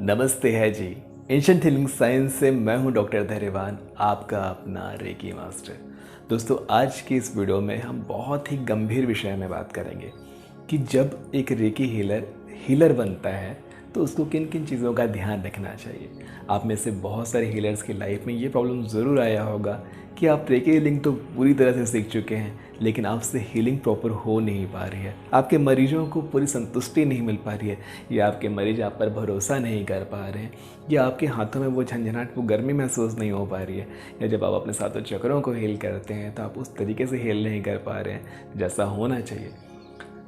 नमस्ते है जी। Ancient healing science से मैं हूं डॉक्टर धैर्यवान, आपका अपना रेकी मास्टर। दोस्तों, आज की इस वीडियो में हम बहुत ही गंभीर विषय में बात करेंगे कि जब एक रेकी हीलर बनता है तो उसको किन किन चीज़ों का ध्यान रखना चाहिए। आप में से बहुत सारे हीलर्स की लाइफ में ये प्रॉब्लम ज़रूर आया होगा कि आप रेकी हीलिंग तो पूरी तरह से सीख चुके हैं, लेकिन आपसे हीलिंग प्रॉपर हो नहीं पा रही है। आपके मरीजों को पूरी संतुष्टि नहीं मिल पा रही है, या आपके मरीज आप पर भरोसा नहीं कर पा रहे हैं, या आपके हाथों में वो झंझनाहट, वो गर्मी महसूस नहीं हो पा रही है, या जब आप अपने सातों चक्रों को हील करते हैं तो आप उस तरीके से हील नहीं कर पा रहे हैं जैसा होना चाहिए।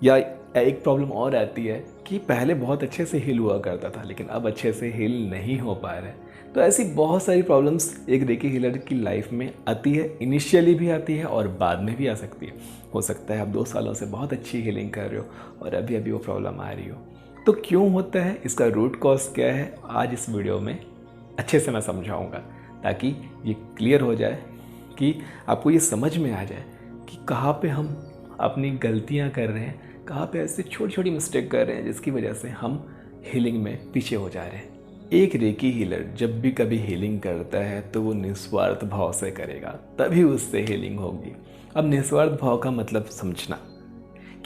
या एक प्रॉब्लम और आती है कि पहले बहुत अच्छे से हील हुआ करता था लेकिन अब अच्छे से हील नहीं हो पा रहा है। तो ऐसी बहुत सारी प्रॉब्लम्स एक रेकी हीलर की लाइफ में आती है, इनिशियली भी आती है और बाद में भी आ सकती है। हो सकता है आप 2 सालों से बहुत अच्छी हीलिंग कर रहे हो और अभी अभी वो प्रॉब्लम आ रही हो। तो क्यों होता है, इसका रूट कॉज क्या है, आज इस वीडियो में अच्छे से मैं समझाऊँगा ताकि ये क्लियर हो जाए, कि आपको ये समझ में आ जाए कि कहाँ पे हम अपनी गलतियाँ कर रहे हैं, कहाँ पे ऐसे छोटी छोटी मिस्टेक कर रहे हैं जिसकी वजह से हम हीलिंग में पीछे हो जा रहे हैं। एक रेकी हीलर जब भी कभी हीलिंग करता है तो वो निस्वार्थ भाव से करेगा, तभी उससे हीलिंग होगी। अब निस्वार्थ भाव का मतलब समझना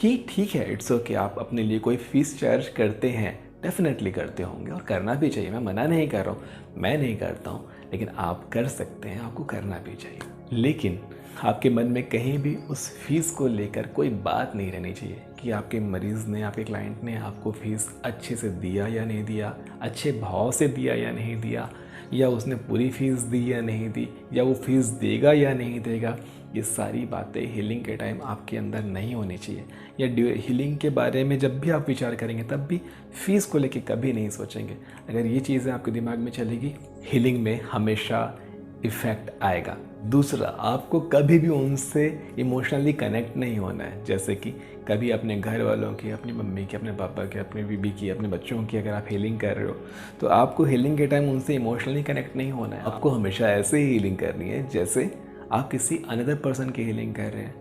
कि ठीक है, इट्स ओके, आप अपने लिए कोई फीस चार्ज करते हैं, डेफिनेटली करते होंगे और करना भी चाहिए। मैं मना नहीं कर रहा हूँ, मैं नहीं करता हूँ, लेकिन आप कर सकते हैं, आपको करना भी चाहिए। लेकिन आपके मन में कहीं भी उस फीस को लेकर कोई बात नहीं रहनी चाहिए कि आपके मरीज़ ने, आपके क्लाइंट ने आपको फीस अच्छे से दिया या नहीं दिया, अच्छे भाव से दिया या नहीं दिया, या उसने पूरी फीस दी या नहीं दी, या वो फीस देगा या नहीं देगा। ये सारी बातें हीलिंग के टाइम आपके अंदर नहीं होनी चाहिए। या हीलिंग के बारे में जब भी आप विचार करेंगे तब भी फ़ीस को लेके कभी नहीं सोचेंगे। अगर ये चीज़ें आपके दिमाग में चलेगी, हीलिंग में हमेशा इफ़ेक्ट आएगा। दूसरा, आपको कभी भी उनसे इमोशनली कनेक्ट नहीं होना है। जैसे कि कभी अपने घर वालों की, अपनी मम्मी की, अपने पापा की, अपनी बीबी की, अपने बच्चों की अगर आप हीलिंग कर रहे हो तो आपको हीलिंग के टाइम उनसे इमोशनली कनेक्ट नहीं होना है। आपको हमेशा ऐसे ही हीलिंग करनी है जैसे आप किसी अनदर पर्सन की हीलिंग कर रहे हैं।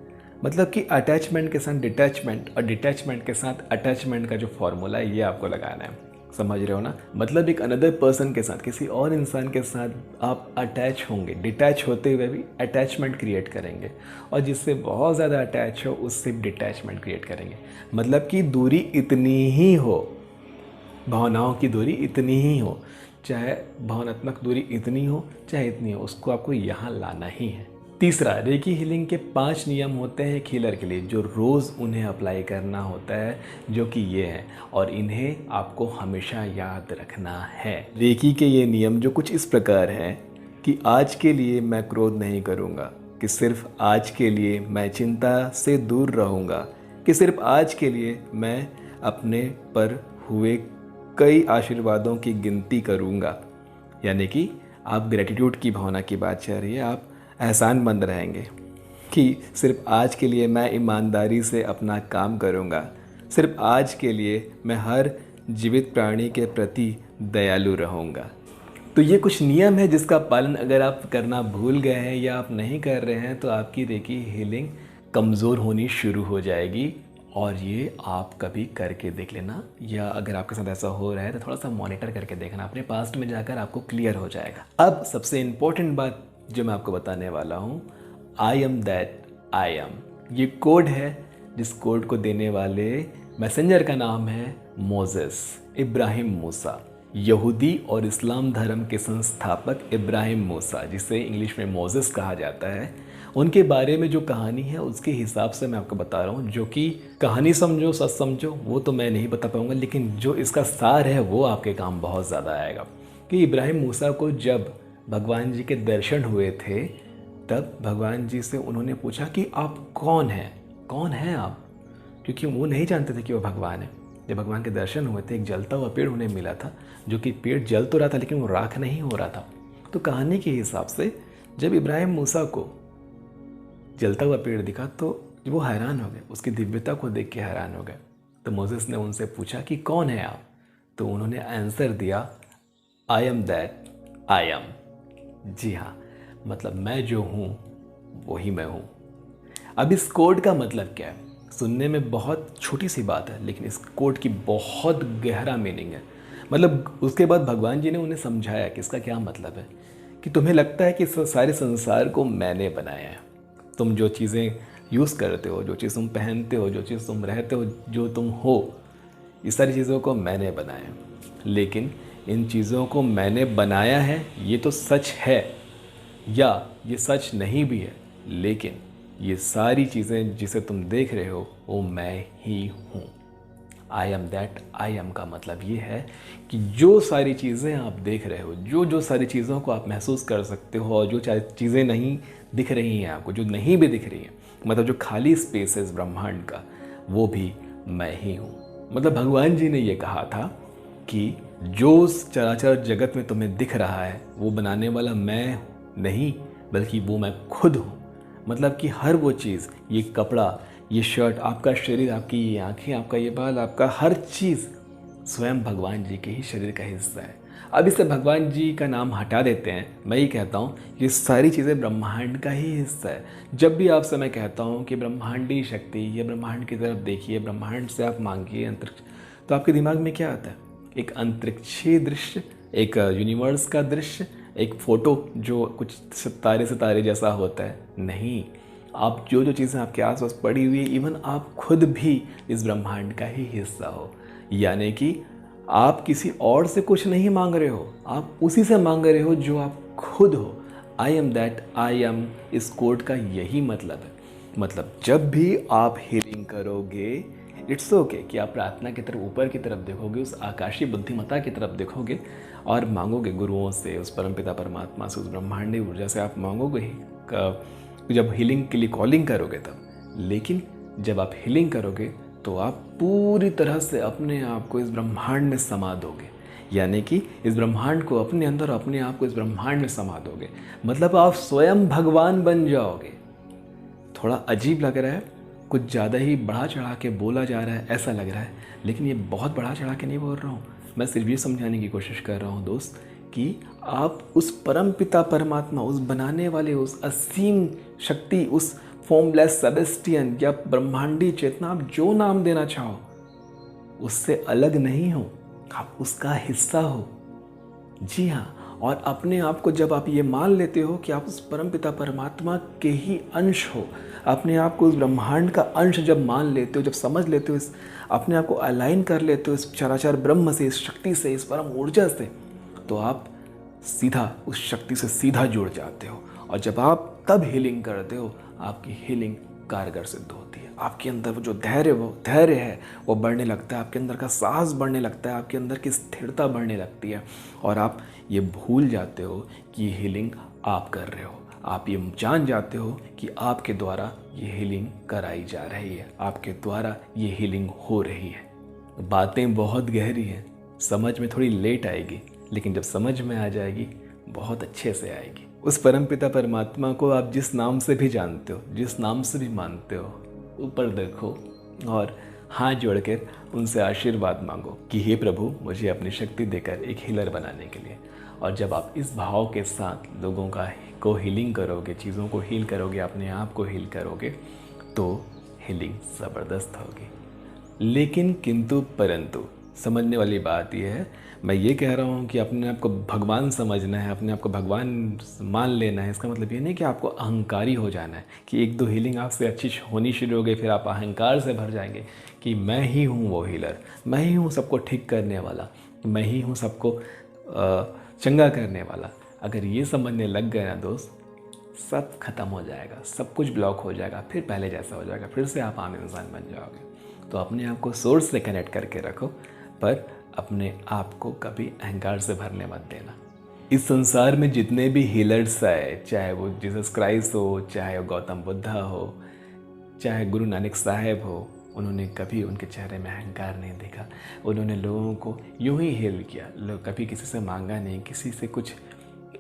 मतलब कि अटैचमेंट के साथ डिटैचमेंट और डिटैचमेंट के साथ अटैचमेंट का जो फॉर्मूला है ये आपको लगाना है। समझ रहे हो ना? मतलब एक अनदर पर्सन के साथ, किसी और इंसान के साथ आप अटैच होंगे, डिटैच होते हुए भी अटैचमेंट क्रिएट करेंगे, और जिससे बहुत ज़्यादा अटैच हो उससे डिटैचमेंट क्रिएट करेंगे। मतलब कि दूरी इतनी ही हो, भावनाओं की दूरी इतनी ही हो, चाहे भावनात्मक दूरी इतनी हो चाहे इतनी हो, उसको आपको यहाँ लाना ही है। तीसरा, रेकी हीलिंग के 5 नियम होते हैं एक हीलर के लिए, जो रोज़ उन्हें अप्लाई करना होता है, जो कि ये हैं, और इन्हें आपको हमेशा याद रखना है। रेकी के ये नियम जो कुछ इस प्रकार हैं कि आज के लिए मैं क्रोध नहीं करूँगा, कि सिर्फ आज के लिए मैं चिंता से दूर रहूँगा, कि सिर्फ आज के लिए मैं अपने पर हुए कई आशीर्वादों की गिनती करूँगा। यानी कि आप ग्रेटिट्यूड की भावना की बात चल रही है, आप एहसानमंद रहेंगे कि सिर्फ आज के लिए मैं ईमानदारी से अपना काम करूँगा, सिर्फ आज के लिए मैं हर जीवित प्राणी के प्रति दयालु रहूँगा। तो ये कुछ नियम है जिसका पालन अगर आप करना भूल गए हैं या आप नहीं कर रहे हैं तो आपकी रेकी हीलिंग कमज़ोर होनी शुरू हो जाएगी। और ये आप कभी करके देख लेना, या अगर आपके साथ ऐसा हो रहा है तो थोड़ा सा मॉनिटर करके देखना, अपने पास्ट में जाकर आपको क्लियर हो जाएगा। अब सबसे इम्पोर्टेंट बात जो मैं आपको बताने वाला हूँ, आई एम दैट आई एम, ये कोड है जिस कोड को देने वाले मैसेंजर का नाम है मोसेस, इब्राहिम मूसा। यहूदी और इस्लाम धर्म के संस्थापक इब्राहिम मूसा, जिसे इंग्लिश में मोसेस कहा जाता है, उनके बारे में जो कहानी है उसके हिसाब से मैं आपको बता रहा हूँ। जो कि कहानी समझो सच समझो वो तो मैं नहीं बता पाऊँगा, लेकिन जो इसका सार है वो आपके काम बहुत ज़्यादा आएगा। कि इब्राहिम मूसा को जब भगवान जी के दर्शन हुए थे तब भगवान जी से उन्होंने पूछा कि आप कौन हैं, कौन हैं आप, क्योंकि वो नहीं जानते थे कि वो भगवान है। जब भगवान के दर्शन हुए थे, एक जलता हुआ पेड़ उन्हें मिला था, जो कि पेड़ जल तो रहा था लेकिन वो राख नहीं हो रहा था। तो कहानी के हिसाब से जब इब्राहिम मूसा को जलता हुआ पेड़ दिखा तो वो हैरान हो गए, उसकी दिव्यता को देख के हैरान हो गए। तो मोसेस ने उनसे पूछा कि कौन है आप, तो उन्होंने आंसर दिया, I am that I am. जी हाँ, मतलब मैं जो हूँ वही मैं हूँ। अब इस कोड का मतलब क्या है? सुनने में बहुत छोटी सी बात है, लेकिन इस कोड की बहुत गहरा मीनिंग है। मतलब उसके बाद भगवान जी ने उन्हें समझाया कि इसका क्या मतलब है, कि तुम्हें लगता है कि इस सारे संसार को मैंने बनाया है। तुम जो चीज़ें यूज़ करते हो, जो चीज़ तुम पहनते हो, जो चीज़ तुम रहते हो, जो तुम हो, इस सारी चीज़ों को मैंने बनाया है। लेकिन इन चीज़ों को मैंने बनाया है ये तो सच है, या ये सच नहीं भी है, लेकिन ये सारी चीज़ें जिसे तुम देख रहे हो वो मैं ही हूँ। आई एम दैट आई एम का मतलब ये है कि जो सारी चीज़ें आप देख रहे हो, जो जो सारी चीज़ों को आप महसूस कर सकते हो, और जो चीज़ें नहीं दिख रही हैं आपको, जो नहीं भी दिख रही हैं, मतलब जो खाली स्पेस है इस ब्रह्मांड का, वो भी मैं ही हूँ। मतलब भगवान जी ने ये कहा था कि जो उस चराचर जगत में तुम्हें दिख रहा है वो बनाने वाला मैं नहीं, बल्कि वो मैं खुद हूँ। मतलब कि हर वो चीज़, ये कपड़ा, ये शर्ट, आपका शरीर, आपकी ये आँखें, आपका ये बाल, आपका हर चीज़ स्वयं भगवान जी के ही शरीर का हिस्सा है। अब इससे भगवान जी का नाम हटा देते हैं। मैं ये कहता हूँ ये सारी चीज़ें ब्रह्मांड का ही हिस्सा है। जब भी आपसे मैं कहता हूँ कि ब्रह्मांडी शक्ति या ब्रह्मांड की तरफ देखिए, ब्रह्मांड से आप मांगिए अंतरिक्ष, तो आपके दिमाग में क्या आता है? एक अंतरिक्षीय दृश्य, एक यूनिवर्स का दृश्य, एक फ़ोटो जो कुछ सितारे सितारे जैसा होता है? नहीं, आप जो जो चीज़ें आपके आसपास पड़ी हुई है, इवन आप खुद भी इस ब्रह्मांड का ही हिस्सा हो। यानी कि आप किसी और से कुछ नहीं मांग रहे हो, आप उसी से मांग रहे हो जो आप खुद हो। आई एम दैट आई एम, इस कोड का यही मतलब है। मतलब जब भी आप हीलिंग करोगे, इट्स ओके कि आप प्रार्थना की तरफ, ऊपर की तरफ देखोगे, उस आकाशीय बुद्धिमत्ता की तरफ देखोगे और मांगोगे गुरुओं से, उस परमपिता परमात्मा से, उस ब्रह्मांडी ऊर्जा से आप मांगोगे ही जब हीलिंग के लिए कॉलिंग करोगे तब। लेकिन जब आप हीलिंग करोगे तो आप पूरी तरह से अपने आप को इस ब्रह्मांड में समा दोगे। यानी कि इस ब्रह्मांड को अपने अंदर, अपने आप को इस ब्रह्मांड में समा दोगे। मतलब आप स्वयं भगवान बन जाओगे। थोड़ा अजीब लग रहा है, कुछ ज़्यादा ही बढ़ा चढ़ा के बोला जा रहा है ऐसा लग रहा है, लेकिन ये बहुत बढ़ा चढ़ा के नहीं बोल रहा हूँ। मैं सिर्फ ये समझाने की कोशिश कर रहा हूँ दोस्त, कि आप उस परम पिता परमात्मा, उस बनाने वाले, उस असीम शक्ति, उस फॉर्मलेस सेबेस्टियन या ब्रह्मांडी चेतना, आप जो नाम देना चाहो, उससे अलग नहीं हो, आप उसका हिस्सा हो। जी हाँ, और अपने आप को जब आप ये मान लेते हो कि आप उस परमपिता परमात्मा के ही अंश हो, अपने आप को उस ब्रह्मांड का अंश जब मान लेते हो, जब समझ लेते हो, इस अपने आप को अलाइन कर लेते हो इस चराचर ब्रह्म से, इस शक्ति से, इस परम ऊर्जा से, तो आप सीधा उस शक्ति से सीधा जुड़ जाते हो। और जब आप तब हीलिंग करते हो, आपकी हीलिंग कारगर सिद्ध होती है। आपके अंदर वो जो धैर्य है वो बढ़ने लगता है, आपके अंदर का साहस बढ़ने लगता है, आपके अंदर की स्थिरता बढ़ने लगती है, और आप ये भूल जाते हो कि ये हीलिंग आप कर रहे हो। आप ये जान जाते हो कि आपके द्वारा ये हीलिंग कराई जा रही है, आपके द्वारा ये हीलिंग हो रही है। बातें बहुत गहरी हैं, समझ में थोड़ी लेट आएगी, लेकिन जब समझ में आ जाएगी बहुत अच्छे से आएगी। उस परमपिता परमात्मा को आप जिस नाम से भी जानते हो, जिस नाम से भी मानते हो, ऊपर देखो और हाथ जोड़कर उनसे आशीर्वाद मांगो कि हे प्रभु, मुझे अपनी शक्ति देकर एक हीलर बनाने के लिए। और जब आप इस भाव के साथ लोगों को हीलिंग करोगे, चीज़ों को हील करोगे, अपने आप को हील करोगे, तो हीलिंग ज़बरदस्त होगी। लेकिन किंतु परंतु समझने वाली बात यह है, मैं ये कह रहा हूँ कि अपने आप को भगवान समझना है, अपने आप को भगवान मान लेना है। इसका मतलब ये नहीं कि आपको अहंकारी हो जाना है, कि एक दो हीलिंग आपसे अच्छी होनी शुरू हो गई फिर आप अहंकार से भर जाएंगे कि मैं ही हूँ वो हीलर, मैं ही हूँ सबको ठीक करने वाला, मैं ही हूँ सबको चंगा करने वाला। अगर ये समझने लग गए ना दोस्त, सब खत्म हो जाएगा, सब कुछ ब्लॉक हो जाएगा, फिर पहले जैसा हो जाएगा, फिर से आप आम इंसान बन जाओगे। तो अपने आप को सोर्स से कनेक्ट करके रखो, पर अपने आप को कभी अहंकार से भरने मत देना। इस संसार में जितने भी हीलर्स आए, चाहे वो जीसस क्राइस्ट हो, चाहे वो गौतम बुद्धा हो, चाहे गुरु नानक साहेब हो, उन्होंने कभी उनके चेहरे में अहंकार नहीं देखा। उन्होंने लोगों को यूं ही हील किया, लोग कभी किसी से मांगा नहीं, किसी से कुछ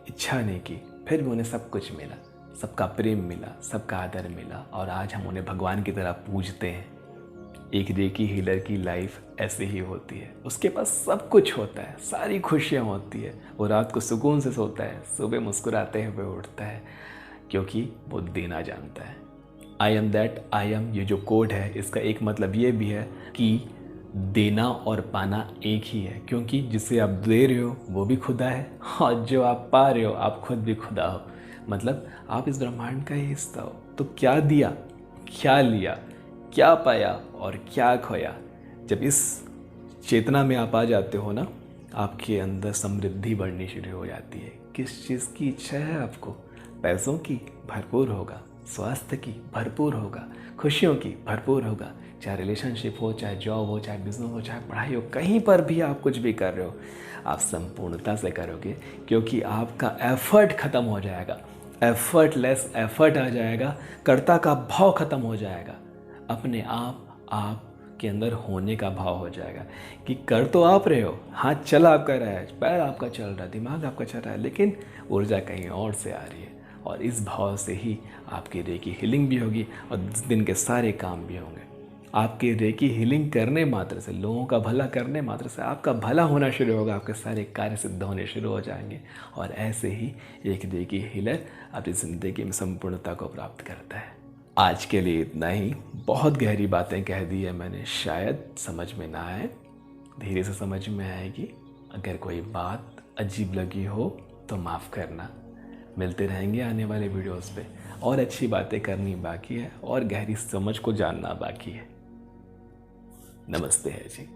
इच्छा नहीं की, फिर भी उन्हें सब कुछ मिला, सबका प्रेम मिला, सबका आदर मिला, और आज हम उन्हें भगवान की तरह पूजते हैं। एक रेकी हीलर की लाइफ ऐसे ही होती है, उसके पास सब कुछ होता है, सारी खुशियाँ होती है, वो रात को सुकून से सोता है, सुबह मुस्कुराते हुए उठता है, क्योंकि वो देना जानता है। आई एम दैट आई एम, ये जो कोड है, इसका एक मतलब ये भी है कि देना और पाना एक ही है, क्योंकि जिसे आप दे रहे हो वो भी खुदा है और जो आप पा रहे हो आप खुद भी खुदा हो। मतलब आप इस ब्रह्मांड का ही हिस्सा हो। तो क्या दिया, क्या लिया, क्या पाया और क्या खोया, जब इस चेतना में आप आ जाते हो ना, आपके अंदर समृद्धि बढ़नी शुरू हो जाती है। किस चीज़ की इच्छा है आपको? पैसों की, भरपूर होगा। स्वास्थ्य की, भरपूर होगा। खुशियों की, भरपूर होगा। चाहे रिलेशनशिप हो, चाहे जॉब हो, चाहे बिजनेस हो, चाहे पढ़ाई हो, कहीं पर भी आप कुछ भी कर रहे हो, आप संपूर्णता से करोगे, क्योंकि आपका एफर्ट ख़त्म हो जाएगा। एफर्टलेस एफर्ट आ जाएगा। कर्ता का भाव ख़त्म हो जाएगा। अपने आप के अंदर होने का भाव हो जाएगा कि कर तो आप रहे हो, हाथ चला आपका रहा है, पैर आपका चल रहा है, दिमाग आपका चल रहा है, लेकिन ऊर्जा कहीं और से आ रही है। और इस भाव से ही आपकी रेकी हीलिंग भी होगी और दिन के सारे काम भी होंगे। आपकी रेकी हीलिंग करने मात्र से, लोगों का भला करने मात्र से आपका भला होना शुरू होगा। आपके सारे कार्य सिद्ध होने शुरू हो जाएंगे और ऐसे ही एक रेकी हीलर अपनी ज़िंदगी में संपूर्णता को प्राप्त करता है। आज के लिए इतना ही। बहुत गहरी बातें कह दी है मैंने, शायद समझ में ना आए, धीरे से समझ में आएगी। अगर कोई बात अजीब लगी हो तो माफ़ करना। मिलते रहेंगे आने वाले वीडियोस पे। और अच्छी बातें करनी बाकी है और गहरी समझ को जानना बाकी है। नमस्ते है जी।